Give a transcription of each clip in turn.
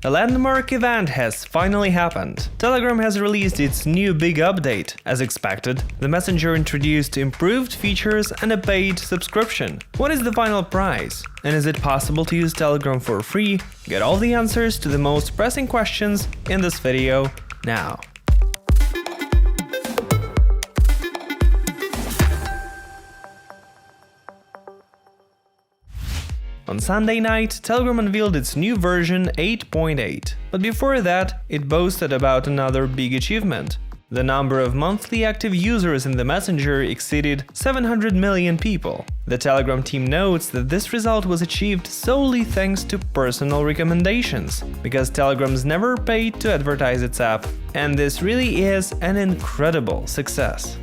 A landmark event has finally happened. Telegram has released its new big update. As expected, the messenger introduced improved features and a paid subscription. What is the final price? And is it possible to use Telegram for free? Get all the answers to the most pressing questions in this video now. On Sunday night, Telegram unveiled its new version 8.8. But before that, it boasted about another big achievement. The number of monthly active users in the messenger exceeded 700 million people. The Telegram team notes that this result was achieved solely thanks to personal recommendations, because Telegram's never paid to advertise its app, and this really is an incredible success.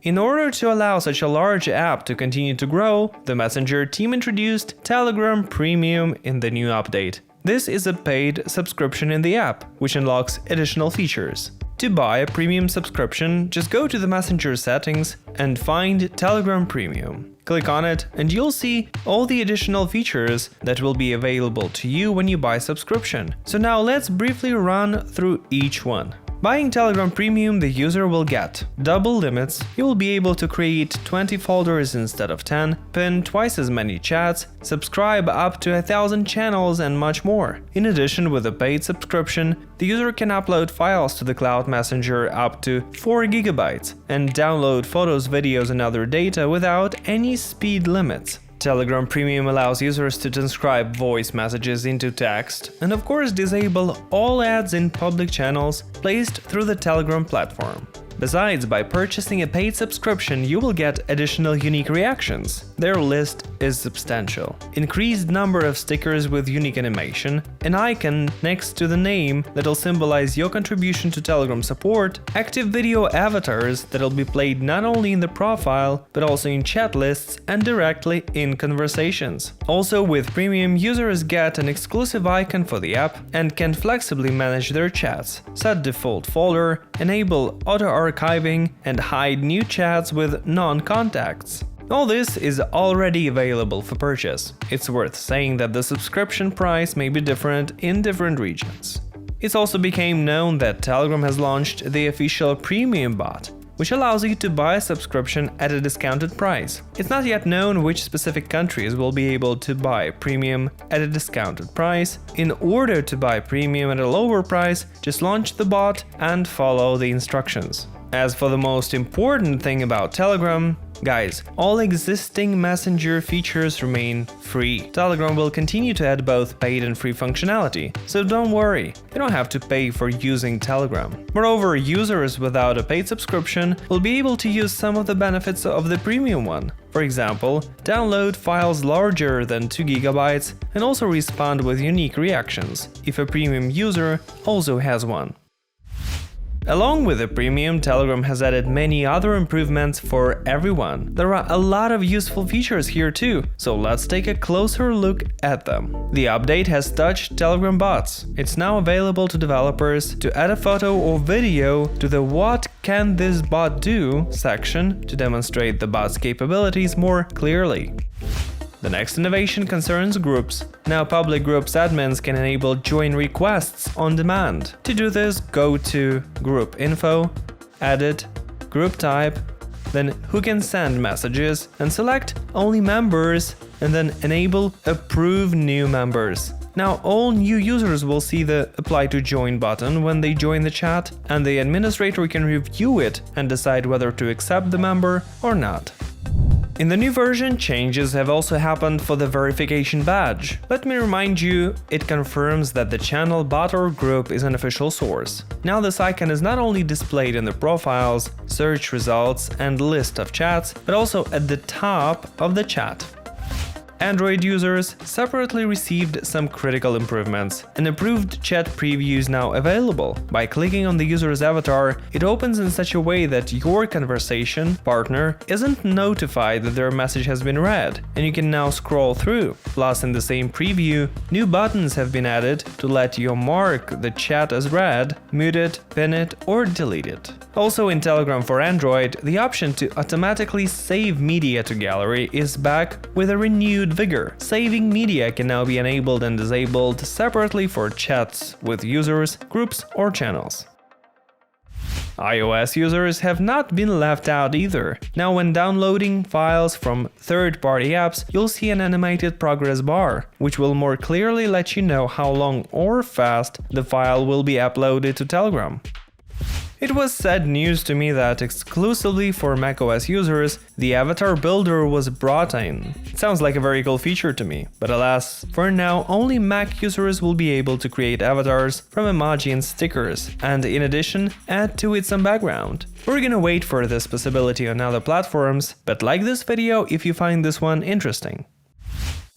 In order to allow such a large app to continue to grow, the Messenger team introduced Telegram Premium in the new update. This is a paid subscription in the app, which unlocks additional features. To buy a premium subscription, just go to the Messenger settings and find Telegram Premium. Click on it and you'll see all the additional features that will be available to you when you buy a subscription. So now let's briefly run through each one. Buying Telegram Premium, the user will get double limits, you will be able to create 20 folders instead of 10, pin twice as many chats, subscribe up to 1,000 channels and much more. In addition, with a paid subscription, the user can upload files to the Cloud Messenger up to 4 GB and download photos, videos and other data without any speed limits. Telegram Premium allows users to transcribe voice messages into text and of course disable all ads in public channels placed through the Telegram platform. Besides, by purchasing a paid subscription, you will get additional unique reactions. Their list is substantial. Increased number of stickers with unique animation, an icon next to the name that'll symbolize your contribution to Telegram support, active video avatars that'll be played not only in the profile, but also in chat lists and directly in conversations. Also, with Premium, users get an exclusive icon for the app and can flexibly manage their chats, set default folder, enable auto-archiving, and hide new chats with non-contacts. All this is already available for purchase. It's worth saying that the subscription price may be different in different regions. It's also became known that Telegram has launched the official Premium bot, which allows you to buy a subscription at a discounted price. It's not yet known which specific countries will be able to buy Premium at a discounted price. In order to buy Premium at a lower price, just launch the bot and follow the instructions. As for the most important thing about Telegram, guys, all existing Messenger features remain free. Telegram will continue to add both paid and free functionality, so don't worry, you don't have to pay for using Telegram. Moreover, users without a paid subscription will be able to use some of the benefits of the premium one. For example, download files larger than 2 GB and also respond with unique reactions, if a premium user also has one. Along with the Premium, Telegram has added many other improvements for everyone. There are a lot of useful features here too, so let's take a closer look at them. The update has touched Telegram bots. It's now available to developers to add a photo or video to the "What can this bot do?" section to demonstrate the bot's capabilities more clearly. The next innovation concerns groups. Now public groups admins can enable join requests on demand. To do this, go to Group Info, Edit, Group Type, then Who can send messages, and select Only members, and then enable Approve new members. Now all new users will see the Apply to Join button when they join the chat, and the administrator can review it and decide whether to accept the member or not. In the new version, changes have also happened for the verification badge. Let me remind you, it confirms that the channel, bot or group is an official source. Now this icon is not only displayed in the profiles, search results and list of chats, but also at the top of the chat. Android users separately received some critical improvements. An improved chat preview is now available. By clicking on the user's avatar, it opens in such a way that your conversation partner isn't notified that their message has been read, and you can now scroll through. Plus, in the same preview, new buttons have been added to let you mark the chat as read, mute it, pin it, or delete it. Also in Telegram for Android, the option to automatically save media to gallery is back with a renewed renewed vigor. Saving media can now be enabled and disabled separately for chats with users, groups, or channels. iOS users have not been left out either. Now when downloading files from third-party apps, you'll see an animated progress bar, which will more clearly let you know how long or fast the file will be uploaded to Telegram. It was sad news to me that exclusively for macOS users, the avatar builder was brought in. It sounds like a very cool feature to me, but alas, for now only Mac users will be able to create avatars from emoji and stickers, and in addition, add to it some background. We're gonna wait for this possibility on other platforms, but like this video if you find this one interesting.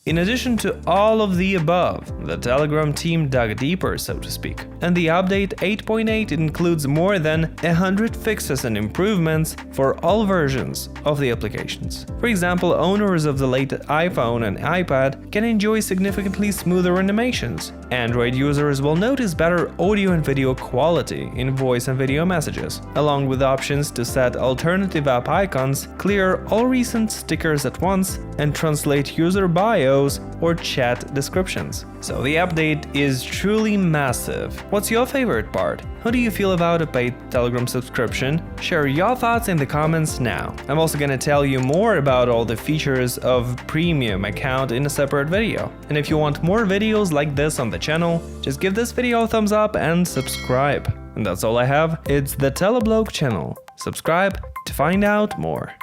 In addition to all of the above, the Telegram team dug deeper, so to speak, and the update 8.8 includes more than 100 fixes and improvements for all versions of the applications. For example, owners of the late iPhone and iPad can enjoy significantly smoother animations. Android users will notice better audio and video quality in voice and video messages, along with options to set alternative app icons, clear all recent stickers at once, and translate user bios or chat descriptions. So the update is truly massive. What's your favorite part? How do you feel about a paid Telegram subscription? Share your thoughts in the comments now. I'm also gonna tell you more about all the features of premium account in a separate video. And if you want more videos like this on the channel, just give this video a thumbs up and subscribe. And that's all I have. It's the Teleblog channel. Subscribe to find out more.